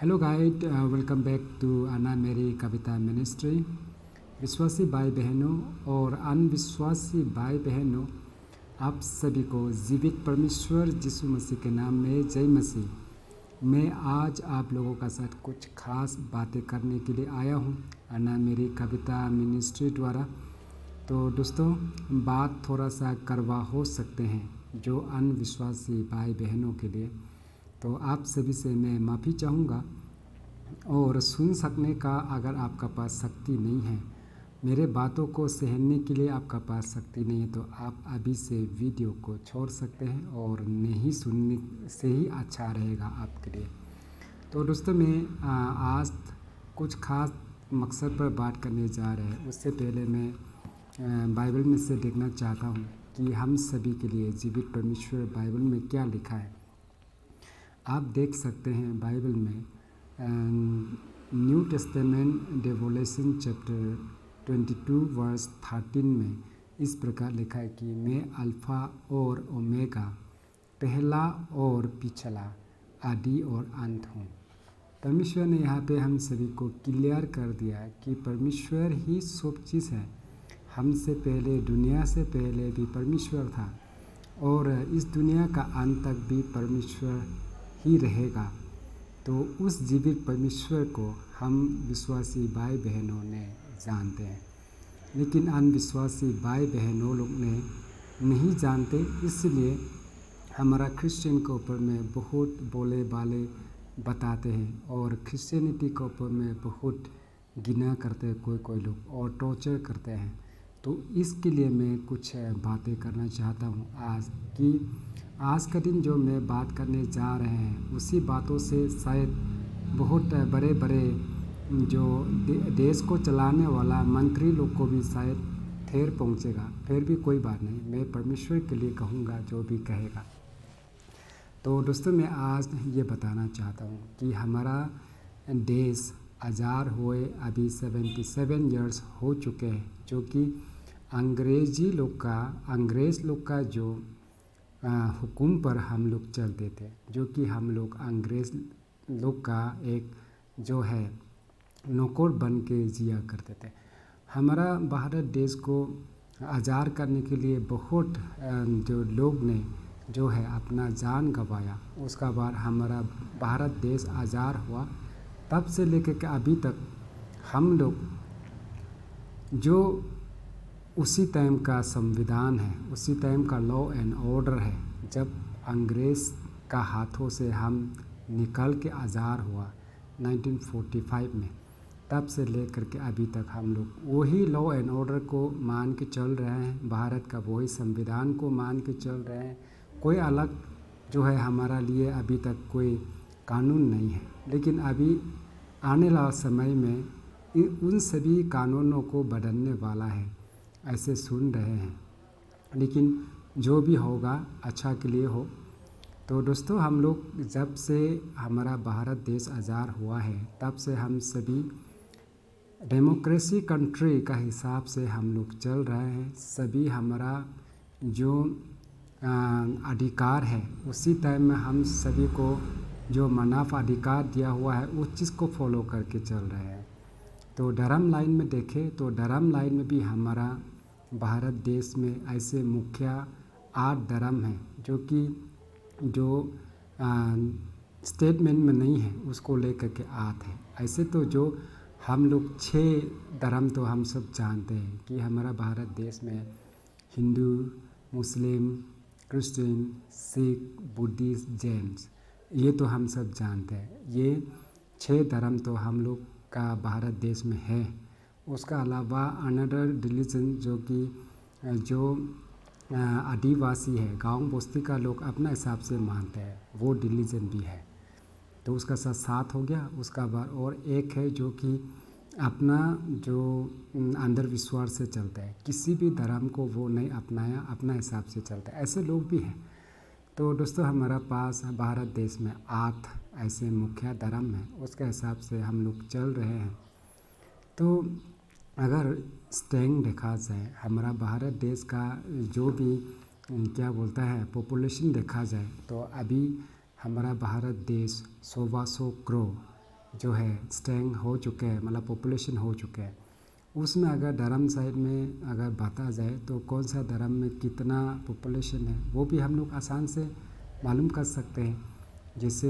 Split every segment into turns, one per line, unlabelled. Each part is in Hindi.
Hello guys, welcome back to अन्ना मेरी कविता मिनिस्ट्री। विश्वासी भाई बहनों और अनविश्वासी भाई बहनों, आप सभी को जीवित परमेश्वर यीशु मसीह के नाम में जय मसीह। मैं आज आप लोगों का साथ कुछ खास बातें करने के लिए आया हूँ अन्ना मेरी कविता मिनिस्ट्री द्वारा। तो दोस्तों, बात थोड़ा सा कड़वा हो सकते हैं जो अनविश्वासी भाई बहनों के लिए, तो आप सभी से मैं माफ़ी चाहूँगा। और सुन सकने का अगर आपका पास शक्ति नहीं है, मेरे बातों को सहने के लिए आपका पास शक्ति नहीं है, तो आप अभी से वीडियो को छोड़ सकते हैं और नहीं सुनने से ही अच्छा रहेगा आपके लिए। तो दोस्तों, मैं आज कुछ खास मकसद पर बात करने जा रहे हैं। उससे पहले मैं बाइबल में से देखना चाहता हूँ कि हम सभी के लिए जीवित परमेश्वर बाइबल में क्या लिखा है। आप देख सकते हैं बाइबल में New Testament Revelation chapter 22 verse 13 में इस प्रकार लिखा है कि मैं अल्फ़ा और ओमेगा, पहला और पिछला, आदि और अंत हूँ। परमेश्वर ने यहाँ पे हम सभी को क्लियर कर दिया कि परमेश्वर ही सब चीज़ है। हमसे पहले, दुनिया से पहले भी परमेश्वर था और इस दुनिया का अंत तक भी परमेश्वर ही रहेगा। तो उस जीवित परमेश्वर को हम विश्वासी भाई बहनों ने जानते हैं, लेकिन अनविश्वासी भाई बहनों लोग ने नहीं जानते। इसलिए हमारा क्रिश्चियन के ऊपर में बहुत बोले बाले बताते हैं और क्रिश्चियनिटी के ऊपर में बहुत घिना करते हैं कोई कोई लोग और टॉर्चर करते हैं। तो इसके लिए मैं कुछ बातें करना चाहता हूँ आज का दिन जो मैं बात करने जा रहे हैं, उसी बातों से शायद बहुत बड़े बड़े जो देश को चलाने वाला मंत्री लोग को भी शायद ठेर पहुँचेगा। फिर भी कोई बात नहीं, मैं परमेश्वर के लिए कहूँगा जो भी कहेगा। तो दोस्तों, मैं आज ये बताना चाहता हूँ कि हमारा देश आज़ाद हुए अभी 77 ईयर्स हो चुके हैं, जो कि अंग्रेज़ लोग का जो हुक्म पर हम लोग चलते थे, जो कि हम लोग अंग्रेज़ लोग का एक जो है नौकर बन के जिया करते थे। हमारा भारत देश को आज़ाद करने के लिए बहुत जो लोग ने जो है अपना जान गंवाया। उसका बाद हमारा भारत देश आज़ाद हुआ, तब से लेकर के अभी तक हम लोग जो उसी टाइम का संविधान है, उसी टाइम का लॉ एंड ऑर्डर है। जब अंग्रेज़ का हाथों से हम निकल के आज़ाद हुआ 1945 में, तब से लेकर के अभी तक हम लोग वही लॉ एंड ऑर्डर को मान के चल रहे हैं, भारत का वही संविधान को मान के चल रहे हैं। कोई अलग जो है हमारा लिए अभी तक कोई कानून नहीं है, लेकिन अभी आने वाला समय में उन सभी कानूनों को बदलने वाला है, ऐसे सुन रहे हैं। लेकिन जो भी होगा अच्छा के लिए हो। तो दोस्तों, हम लोग जब से हमारा भारत देश आज़ाद हुआ है, तब से हम सभी डेमोक्रेसी कंट्री का हिसाब से हम लोग चल रहे हैं। सभी हमारा जो अधिकार है, उसी टाइम में हम सभी को जो मनाफ अधिकार दिया हुआ है, उस चीज़ को फॉलो करके चल रहे हैं। तो धर्म लाइन में देखें तो धर्म लाइन में भी हमारा भारत देश में ऐसे मुख्य 8 धर्म हैं, जो कि जो स्टेटमेंट में नहीं है, उसको लेकर के 8 है। ऐसे तो जो हम लोग 6 धर्म तो हम सब जानते हैं कि हमारा भारत देश में हिंदू, मुस्लिम, क्रिश्चियन, सिख, बुद्धिस्ट, जैन, ये तो हम सब जानते हैं। ये 6 धर्म तो हम लोग का भारत देश में है। उसका अलावा अनदर रिलीजन जो कि जो आदिवासी है, गांव बस्ती का लोग अपना हिसाब से मानते हैं, वो रिलीजन भी है। तो उसका साथ 7 हो गया। उसका बाद और एक है जो कि अपना जो अंधविश्वास से चलता है, किसी भी धर्म को वो नहीं अपनाया, अपना हिसाब से चलता है, ऐसे लोग भी हैं। तो दोस्तों, हमारा पास भारत देश में 8 ऐसे मुख्य धर्म हैं, उसके हिसाब से हम लोग चल रहे हैं। तो अगर स्ट्रेंथ देखा जाए, हमारा भारत देश का जो भी क्या बोलता है पॉपुलेशन देखा जाए, तो अभी हमारा भारत देश 125 करोड़ जो है स्ट्रेंथ हो चुके हैं, मतलब पॉपुलेशन हो चुके हैं, उसमें अगर धर्म साइड में अगर बता जाए तो कौन सा धर्म में कितना पॉपुलेशन है वो भी हम लोग आसान से मालूम कर सकते हैं। जैसे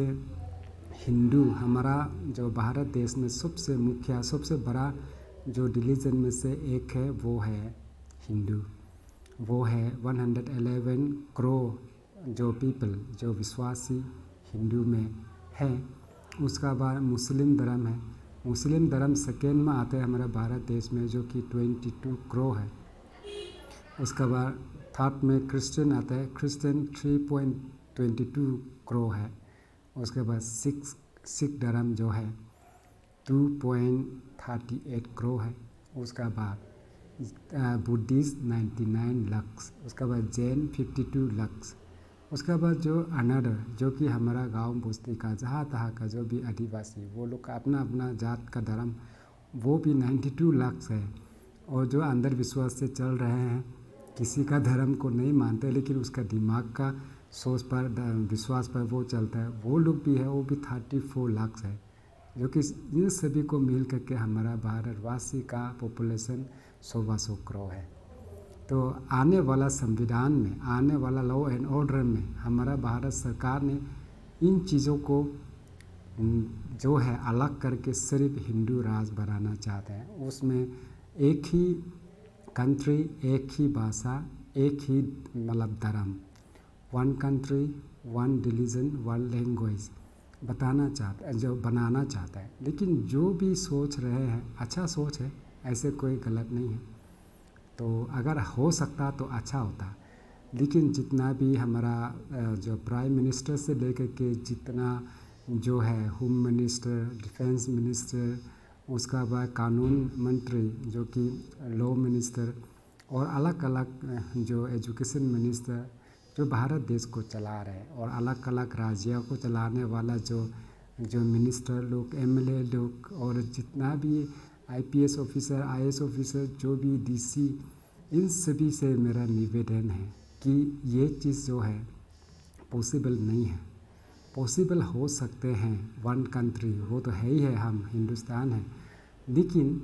हिंदू हमारा जो भारत देश में सबसे मुख्य सबसे बड़ा जो रिलीजन में से एक है वो है हिंदू। वो है 111 करोड़ जो पीपल जो विश्वासी हिंदू में है। उसका बाद मुस्लिम धर्म है। मुस्लिम धर्म सेकेंड में आता है हमारे भारत देश में जो कि 22 करोड़ है। उसका बाद थर्ड में क्रिश्चियन आता है, क्रिश्चियन 3.22 करोड़ है। उसके बाद सिख धर्म जो है 2.38 करोड़ है। उसका बाद बुद्धिस्ट 99 लाख। उसका बाद जैन 52 लाख। उसके बाद जो अनदर जो कि हमारा गांव बस्ती का जहाँ तहाँ का जो भी आदिवासी वो लोग का अपना अपना जात का धर्म वो भी 92 लाख है। और जो अंधविश्वास से चल रहे हैं, किसी का धर्म को नहीं मानते लेकिन उसका दिमाग का सोच पर विश्वास पर वो चलता है, वो लोग भी है, वो भी 34 लाख है। जो कि इन सभी को मिल करके हमारा भारतवासी का पॉपुलेशन 100 करोड़ है। तो आने वाला संविधान में, आने वाला लॉ एंड ऑर्डर में हमारा भारत सरकार ने इन चीज़ों को जो है अलग करके सिर्फ हिंदू राज्य बनाना चाहते हैं। उसमें एक ही कंट्री, एक ही भाषा, एक ही मतलब धर्म, one country one religion one language बताना चाहता है, जो बनाना चाहता है। लेकिन जो भी सोच रहे हैं अच्छा सोच है, ऐसे कोई गलत नहीं है। तो अगर हो सकता तो अच्छा होता। लेकिन जितना भी हमारा जो प्राइम मिनिस्टर से लेकर के जितना जो है होम मिनिस्टर, डिफेंस मिनिस्टर, उसका बाद कानून मंत्री जो कि लॉ मिनिस्टर और अलग अलग जो एजुकेशन मिनिस्टर जो भारत देश को चला रहे हैं और अलग अलग राज्यों को चलाने वाला जो मिनिस्टर लोग, एमएलए लोग और जितना भी आईपीएस ऑफिसर, आईएएस ऑफिसर, जो भी डीसी, इन सभी से मेरा निवेदन है कि ये चीज़ जो है पॉसिबल नहीं है। पॉसिबल हो सकते हैं वन कंट्री, वो तो है ही है, हम हिंदुस्तान है। लेकिन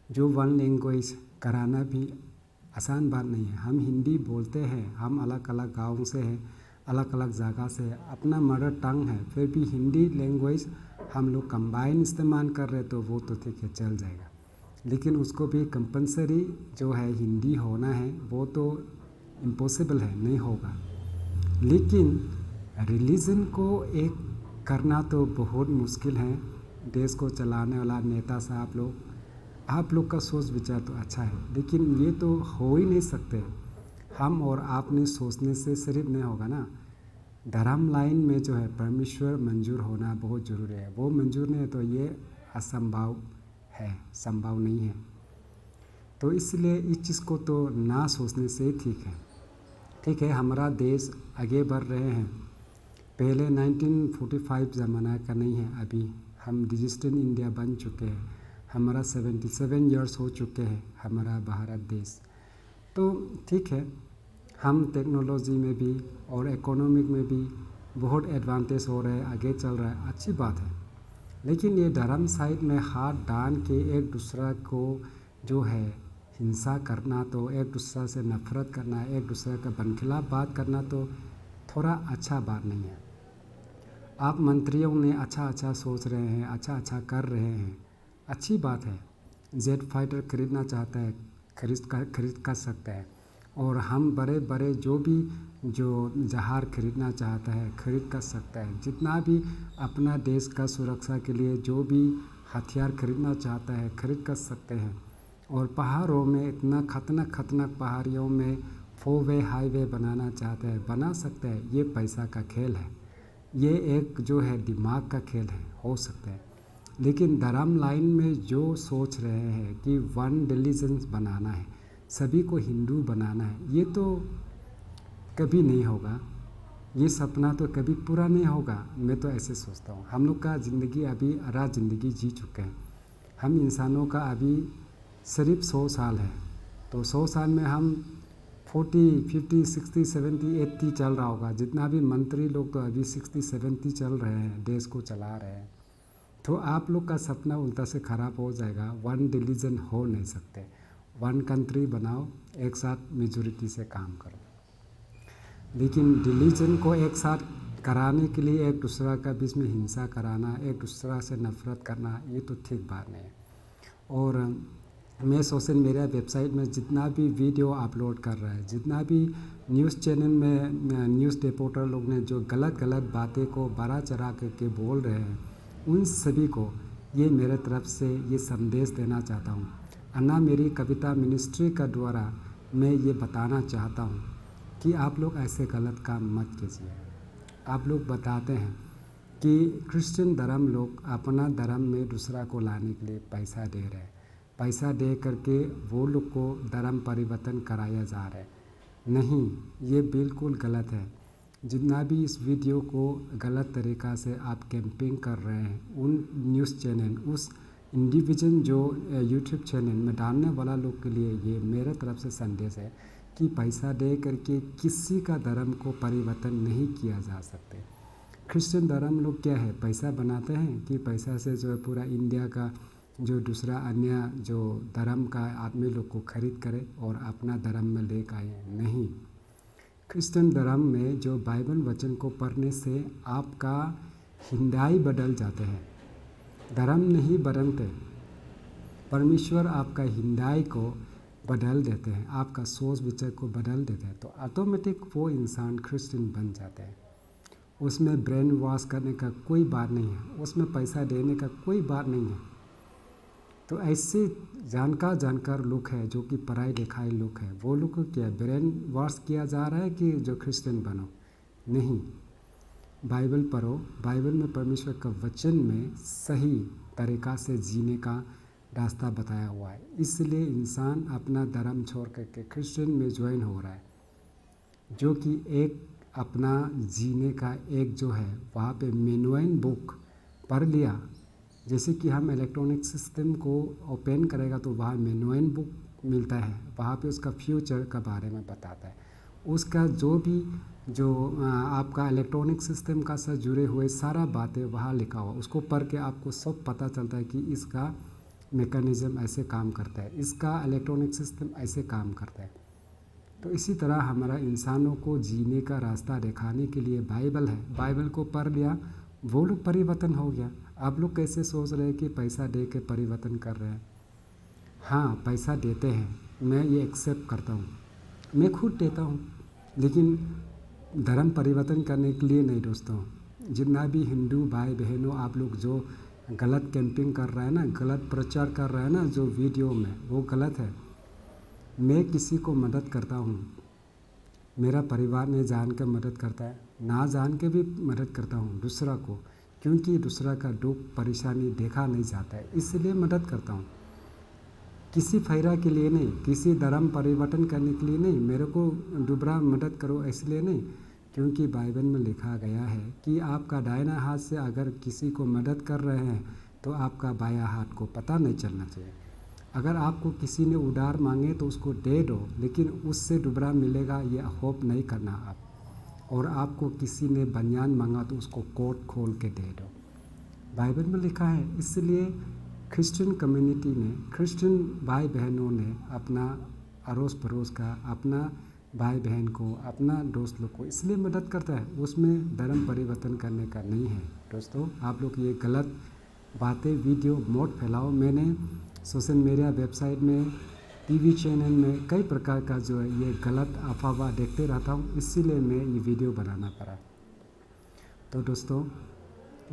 जो वन लैंग्वेज कराना भी आसान बात नहीं है। हम हिंदी बोलते हैं, हम अलग अलग गाँव से हैं, अलग अलग जगह से, अपना मदर टंग है, फिर भी हिंदी लैंग्वेज हम लोग कंबाइन इस्तेमाल कर रहे तो वो तो ठीक है, चल जाएगा। लेकिन उसको भी कंपलसरी जो है हिंदी होना है वो तो इम्पॉसिबल है, नहीं होगा। लेकिन रिलीजन को एक करना तो बहुत मुश्किल है। देश को चलाने वाला नेता साहब लोग, आप लोग का सोच विचार तो अच्छा है, लेकिन ये तो हो ही नहीं सकते। हम और आपने सोचने से सिर्फ नहीं होगा ना। धर्म लाइन में जो है परमेश्वर मंजूर होना बहुत ज़रूरी है। वो मंजूर नहीं है तो ये असंभव है, संभव नहीं है। तो इसलिए इस चीज़ को तो ना सोचने से ठीक है। ठीक है, हमारा देश आगे बढ़ रहे हैं। पहले 1945 ज़माना का नहीं है, अभी हम डिजिटल इंडिया बन चुके हैं। हमारा 77 ईयर्स हो चुके हैं हमारा भारत देश। तो ठीक है, हम टेक्नोलॉजी में भी और इकोनॉमिक में भी बहुत एडवांटेज हो रहे हैं, आगे चल रहा है, अच्छी बात है। लेकिन ये धर्म साइड में हाथ डाल के एक दूसरा को जो है हिंसा करना, तो एक दूसरे से नफरत करना, एक दूसरे का बनखिलाफ बात करना तो थोड़ा अच्छा बात नहीं है। आप मंत्रियों ने अच्छा अच्छा सोच रहे हैं, अच्छा अच्छा कर रहे हैं, अच्छी बात है। जेट फाइटर खरीदना चाहता है, खरीद कर सकता है। और हम बड़े बड़े जो भी जो जहाज खरीदना चाहता है खरीद कर सकता है। जितना भी अपना देश का सुरक्षा के लिए जो भी हथियार खरीदना चाहता है खरीद कर सकते हैं। और पहाड़ों में इतना खतरनाक पहाड़ियों में 4 वे हाईवे बनाना चाहते हैं, बना सकते हैं। ये पैसा का खेल है, ये एक जो है दिमाग का खेल है, हो सकता है। लेकिन धर्म लाइन में जो सोच रहे हैं कि वन रिलीजन बनाना है, सभी को हिंदू बनाना है, ये तो कभी नहीं होगा। ये सपना तो कभी पूरा नहीं होगा। मैं तो ऐसे सोचता हूँ। हम लोग का ज़िंदगी अभी आधा ज़िंदगी जी चुके हैं। हम इंसानों का अभी सिर्फ 100 साल है, तो 100 साल में हम 40, 50, 60, 70, 80 चल रहा होगा। जितना भी मंत्री लोग तो अभी 60, 70 चल रहे हैं, देश को चला रहे हैं। तो आप लोग का सपना उल्टा से ख़राब हो जाएगा। वन रिलीजन हो नहीं सकते, वन कंट्री बनाओ, एक साथ मेजोरिटी से काम करो। लेकिन रिलीजन को एक साथ कराने के लिए एक दूसरा का बीच में हिंसा कराना, एक दूसरा से नफरत करना, ये तो ठीक बात नहीं है। और मैं सोशल मीडिया वेबसाइट में जितना भी वीडियो अपलोड कर रहा है, जितना भी न्यूज़ चैनल में न्यूज़ रिपोर्टर लोग ने जो गलत गलत बातें को बड़ा चढ़ा करके बोल रहे हैं, उन सभी को ये मेरे तरफ से ये संदेश देना चाहता हूँ। अन्ना मेरी कविता मिनिस्ट्री का द्वारा मैं ये बताना चाहता हूँ कि आप लोग ऐसे गलत काम मत कीजिए। आप लोग बताते हैं कि क्रिश्चियन धर्म लोग अपना धर्म में दूसरा को लाने के लिए पैसा दे रहे हैं, पैसा दे करके वो लोग को धर्म परिवर्तन कराया जा रहा है। नहीं, ये बिल्कुल गलत है। जितना भी इस वीडियो को गलत तरीक़ा से आप कैंपिंग कर रहे हैं, उन न्यूज़ चैनल, उस इंडिविजुअल जो यूट्यूब चैनल में डालने वाला लोग के लिए ये मेरे तरफ से संदेश है कि पैसा दे करके किसी का धर्म को परिवर्तन नहीं किया जा सकते। क्रिश्चियन धर्म लोग क्या है, पैसा बनाते हैं कि पैसा से जो है पूरा इंडिया का जो दूसरा अन्य जो धर्म का आदमी लोग को खरीद करे और अपना धर्म में ले आए। नहीं, क्रिश्चियन धर्म में जो बाइबल वचन को पढ़ने से आपका हिंदाई बदल जाते हैं, धर्म नहीं बदलते। परमेश्वर आपका हिंदाई को बदल देते हैं, आपका सोच विचार को बदल देते हैं, तो ऑटोमेटिक वो इंसान क्रिश्चियन बन जाते हैं। उसमें ब्रेन वॉश करने का कोई बात नहीं है, उसमें पैसा देने का कोई बात नहीं है। तो ऐसे जानकार लोग हैं जो कि पढ़ाई लिखाई लोग हैं, वो लोग को क्या ब्रेन वॉश किया जा रहा है कि जो क्रिश्चियन बनो? नहीं, बाइबल पढ़ो। बाइबल में परमेश्वर का वचन में सही तरीक़ा से जीने का रास्ता बताया हुआ है। इसलिए इंसान अपना धर्म छोड़ करके क्रिश्चियन में ज्वाइन हो रहा है, जो कि एक अपना जीने का एक जो है वहाँ पे मैनुअल बुक पढ़ लिया। जैसे कि हम इलेक्ट्रॉनिक सिस्टम को ओपन करेगा तो वहाँ मैनुअल बुक मिलता है, वहाँ पे उसका फ्यूचर का बारे में बताता है। उसका जो भी जो आपका इलेक्ट्रॉनिक सिस्टम का साथ जुड़े हुए सारा बातें वहाँ लिखा हुआ, उसको पढ़ के आपको सब पता चलता है कि इसका मैकेनिज़्म ऐसे काम करता है, इसका इलेक्ट्रॉनिक सिस्टम ऐसे काम करता है। तो इसी तरह हमारा इंसानों को जीने का रास्ता दिखाने के लिए बाइबल है। बाइबल को पढ़ लिया, वो लोग परिवर्तन हो गया। आप लोग कैसे सोच रहे हैं कि पैसा दे के परिवर्तन कर रहे हैं? हाँ, पैसा देते हैं, मैं ये एक्सेप्ट करता हूँ, मैं खुद देता हूँ, लेकिन धर्म परिवर्तन करने के लिए नहीं दोस्तों। जितना भी हिंदू भाई बहनों आप लोग जो गलत कैंपिंग कर रहे हैं ना, गलत प्रचार कर रहे हैं ना जो वीडियो में, वो गलत है। मैं किसी को मदद करता हूँ, मेरा परिवार ने जान कर मदद करता है, ना जान के भी मदद करता हूँ दूसरा को, क्योंकि दूसरा का दुख परेशानी देखा नहीं जाता है, इसलिए मदद करता हूँ। किसी फ़ायदा के लिए नहीं, किसी धर्म परिवर्तन करने के लिए नहीं, मेरे को दुबरा मदद करो इसलिए नहीं, क्योंकि बाइबल में लिखा गया है कि आपका दाहिना हाथ से अगर किसी को मदद कर रहे हैं तो आपका बायां हाथ को पता नहीं चलना चाहिए। अगर आपको किसी ने उधार मांगे तो उसको दे दो, लेकिन उससे दुबरा मिलेगा ये होप नहीं करना आप। और आपको किसी ने बनियान मांगा तो उसको कोट खोल के दे दो, बाइबल में लिखा है। इसलिए क्रिश्चियन कम्युनिटी ने, क्रिश्चियन भाई बहनों ने अपना अड़ोस पड़ोस का, अपना भाई बहन को, अपना दोस्त लोग को इसलिए मदद करता है, उसमें धर्म परिवर्तन करने का नहीं है। दोस्तों, आप लोग ये गलत बातें वीडियो मत फैलाओ। मैंने सोशल मीडिया वेबसाइट में, टीवी चैनल में कई प्रकार का जो है ये गलत अफवाह देखते रहता हूँ, इसीलिए मैं ये वीडियो बनाना पड़ा। तो दोस्तों,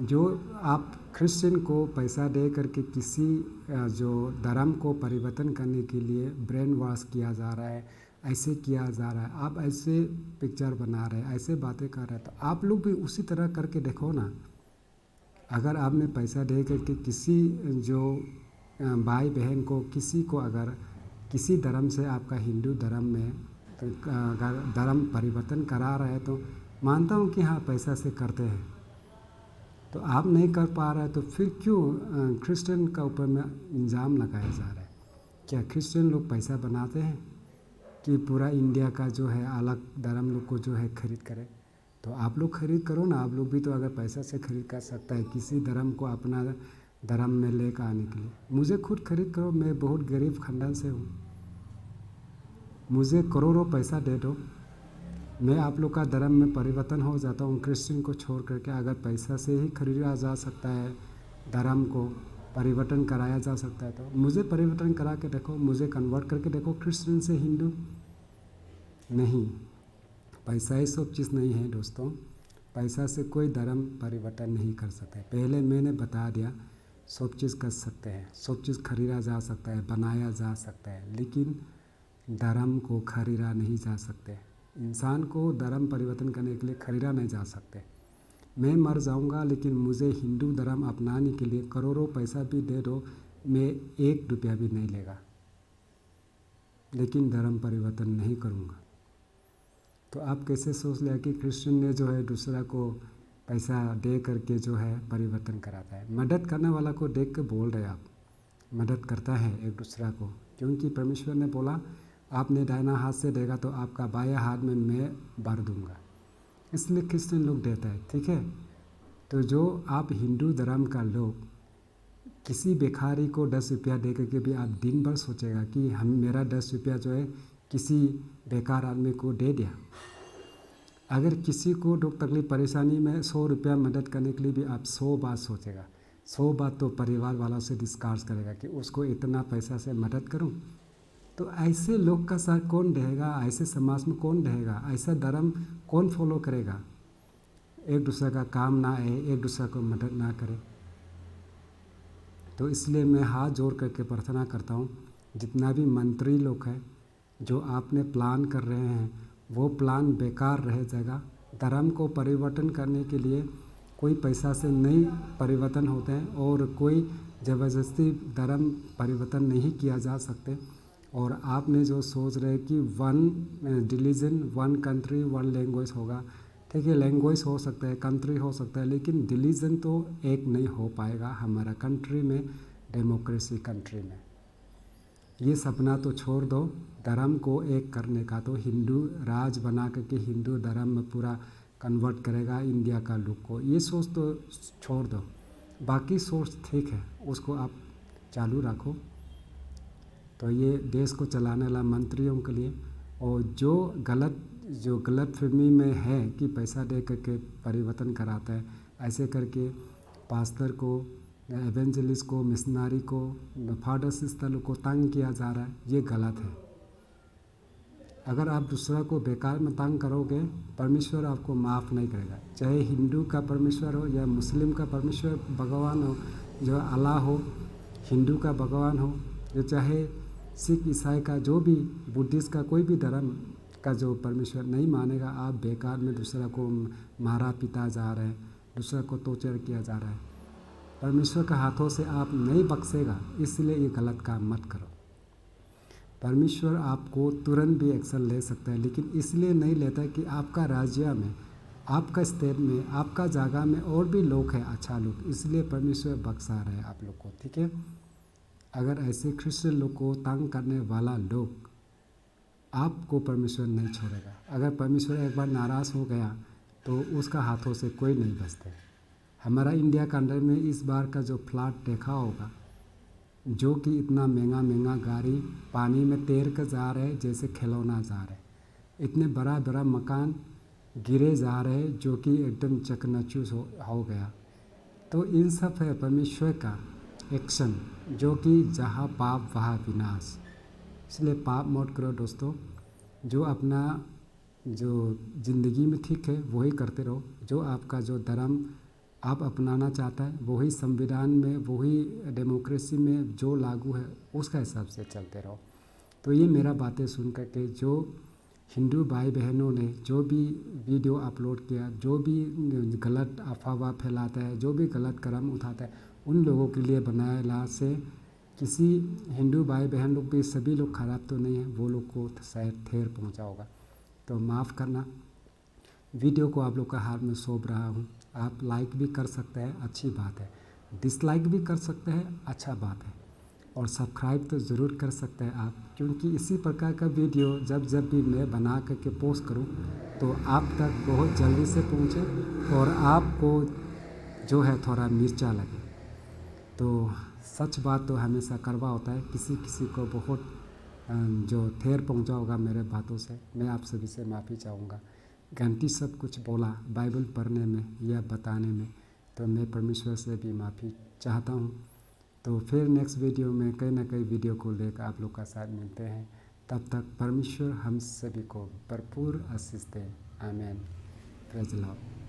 जो आप क्रिश्चियन को पैसा दे करके किसी जो धर्म को परिवर्तन करने के लिए ब्रेन वॉश किया जा रहा है, ऐसे किया जा रहा है, आप ऐसे पिक्चर बना रहे हैं, ऐसे बातें कर रहे हैं, तो आप लोग भी उसी तरह करके देखो ना। अगर आपने पैसा दे करके किसी जो भाई बहन को, किसी को अगर किसी धर्म से आपका हिंदू धर्म में अगर धर्म परिवर्तन करा रहे हैं तो मानता हूँ कि हाँ पैसा से करते हैं, तो आप नहीं कर पा रहे तो फिर क्यों क्रिश्चियन का ऊपर में इल्ज़ाम लगाया जा रहा है? क्या क्रिश्चियन लोग पैसा बनाते हैं कि पूरा इंडिया का जो है अलग धर्म लोग को जो है खरीद करें? तो आप लोग खरीद करो ना, आप लोग भी तो अगर पैसा से खरीद कर सकता है, किसी धर्म को अपना धर्म में लेकर आने के लिए। मुझे खुद खरीद करो, मैं बहुत गरीब खानदान से हूँ, मुझे करोड़ों पैसा दे दो, मैं आप लोग का धर्म में परिवर्तन हो जाता हूँ क्रिश्चियन को छोड़ करके। अगर पैसा से ही खरीदा जा सकता है, धर्म को परिवर्तन कराया जा सकता है, तो मुझे परिवर्तन करा के देखो, मुझे कन्वर्ट करके देखो क्रिश्चियन से हिंदू। नहीं, पैसा ही सब चीज़ नहीं है दोस्तों, पैसा से कोई धर्म परिवर्तन नहीं कर सकते। पहले मैंने बता दिया, सब चीज़ कर सकते हैं, सब चीज़ खरीदा जा सकता है, बनाया जा सकता है, लेकिन धर्म को खरीदा नहीं जा सकते। इंसान को धर्म परिवर्तन करने के लिए खरीदा नहीं जा सकते। मैं मर जाऊंगा लेकिन मुझे हिंदू धर्म अपनाने के लिए करोड़ों पैसा भी दे दो, मैं 1 रुपया भी नहीं लेगा, लेकिन धर्म परिवर्तन नहीं करूंगा। तो आप कैसे सोच लिया कि क्रिश्चियन ने जो है दूसरा को पैसा दे करके जो है परिवर्तन कराता है। मदद करने वाला को देख के बोल रहे आप, मदद करता है एक दूसरा को, क्योंकि परमेश्वर ने बोला आपने दाहिना हाथ से देगा तो आपका बायां हाथ में मैं भर दूंगा, इसलिए क्रिश्चियन लोग देता है। ठीक है, तो जो आप हिंदू धर्म का लोग किसी भिखारी को 10 रुपया दे करके भी आप दिन भर सोचेगा कि हम मेरा 10 रुपया जो है किसी बेकार आदमी को दे दिया। अगर किसी को दुख तकलीफ परेशानी में 100 रुपया मदद करने के लिए भी आप 100 बार सोचेगा, 100 बार तो परिवार वालों से डिस्कस करेगा कि उसको इतना पैसा से मदद करूं। तो ऐसे लोग का साथ कौन रहेगा, ऐसे समाज में कौन रहेगा, ऐसा धर्म कौन फॉलो करेगा, एक दूसरे का काम ना आए, एक दूसरे को मदद ना करे। तो इसलिए मैं हाथ जोड़ करके प्रार्थना करता हूँ, जितना भी मंत्री लोग हैं जो आपने प्लान कर रहे हैं वो प्लान बेकार रह जाएगा। धर्म को परिवर्तन करने के लिए कोई पैसा से नहीं परिवर्तन होते हैं और कोई ज़बरदस्ती धर्म परिवर्तन नहीं किया जा सकते। और आपने जो सोच रहे कि 1 रिलीजन 1 कंट्री 1 लैंग्वेज होगा, ठीक है, लैंग्वेज हो सकता है, कंट्री हो सकता है, लेकिन रिलीजन तो एक नहीं हो पाएगा हमारा कंट्री में, डेमोक्रेसी कंट्री में। ये सपना तो छोड़ दो, धर्म को एक करने का। तो हिंदू राज बना करके हिंदू धर्म में पूरा कन्वर्ट करेगा इंडिया का लोग को, ये सोच तो छोड़ दो। बाकी सोच ठीक है, उसको आप चालू रखो। तो ये देश को चलाने वाला मंत्रियों के लिए, और जो गलत फहमी में है कि पैसा दे करके परिवर्तन कराता है, ऐसे करके पास्टर को, एवेंजलिस्ट को, मिशनरी को, फादर सिस्टर को तंग किया जा रहा है, ये गलत है। अगर आप दूसरा को बेकार में तंग करोगे, परमेश्वर आपको माफ़ नहीं करेगा। चाहे हिंदू का परमेश्वर हो या मुस्लिम का परमेश्वर भगवान हो, जो अल्लाह हो, हिंदू का भगवान हो, जो चाहे सिख ईसाई का, जो भी बुद्धिस्ट का, कोई भी धर्म का जो परमेश्वर नहीं मानेगा, आप बेकार में दूसरा को मारा पीटा जा रहे हैं, दूसरा को टॉर्चर किया जा रहा है, परमेश्वर के हाथों से आप नहीं बख्शेगा। इसलिए ये गलत काम मत करो। परमेश्वर आपको तुरंत भी एक्शन ले सकता है, लेकिन इसलिए नहीं लेता कि आपका राज्य में, आपका स्टेट में, आपका जगह में और भी लोग हैं अच्छा लोग, इसलिए परमेश्वर बख्शा रहे हैं आप लोग को। ठीक है, अगर ऐसे क्रिश्चियन लोग को तंग करने वाला लोग, आपको परमेश्वर नहीं छोड़ेगा। अगर परमेश्वर एक बार नाराज़ हो गया तो उसका हाथों से कोई नहीं बचते। हमारा इंडिया के अंदर में इस बार का जो फ्लड देखा होगा, जो कि इतना महंगा गाड़ी पानी में तैर कर जा रहे हैं जैसे खिलौना जा रहे हैं, इतने बड़ा मकान गिरे जा रहे हैं जो कि एकदम चकनाचूर हो गया। तो इन सब है परमेश्वर का एक्शन, जो कि जहाँ पाप वहाँ विनाश। इसलिए पाप मत करो दोस्तों, जो अपना जो ज़िंदगी में ठीक है वही करते रहो, जो आपका जो धर्म आप अपनाना चाहता है वही संविधान में, वही डेमोक्रेसी में जो लागू है उसका हिसाब से चलते रहो। तो ये मेरा बातें सुन करके जो हिंदू भाई बहनों ने जो भी वीडियो अपलोड किया, जो भी गलत अफवाह फैलाता है, जो भी गलत कदम उठाता है, उन लोगों के लिए बनाया ला से किसी हिंदू भाई बहन लोग भी, सभी लोग ख़राब तो नहीं है, वो लोग को शायद ठेर पहुंचा होगा। तो माफ़ करना, वीडियो को आप लोग का हाथ में सौंप रहा हूँ। आप लाइक भी कर सकते हैं, अच्छी बात है, डिसलाइक भी कर सकते हैं, अच्छा बात है, और सब्सक्राइब तो ज़रूर कर सकते हैं आप, क्योंकि इसी प्रकार का वीडियो जब भी मैं बना करके पोस्ट करूँ तो आप तक बहुत जल्दी से पहुँचे और आपको जो है थोड़ा मिर्चा लगे। तो सच बात तो हमेशा कड़वा होता है। किसी किसी को बहुत जो ठेर पहुंचा होगा मेरे बातों से, मैं आप सभी से माफ़ी चाहूँगा। गलती सब कुछ बोला बाइबल पढ़ने में या बताने में, तो मैं परमेश्वर से भी माफ़ी चाहता हूँ। तो फिर नेक्स्ट वीडियो में कई ना कई वीडियो को लेकर आप लोग का साथ मिलते हैं। तब तक परमेश्वर हम सभी को भरपूर आशीष दे। आमीन। Praise the Lord.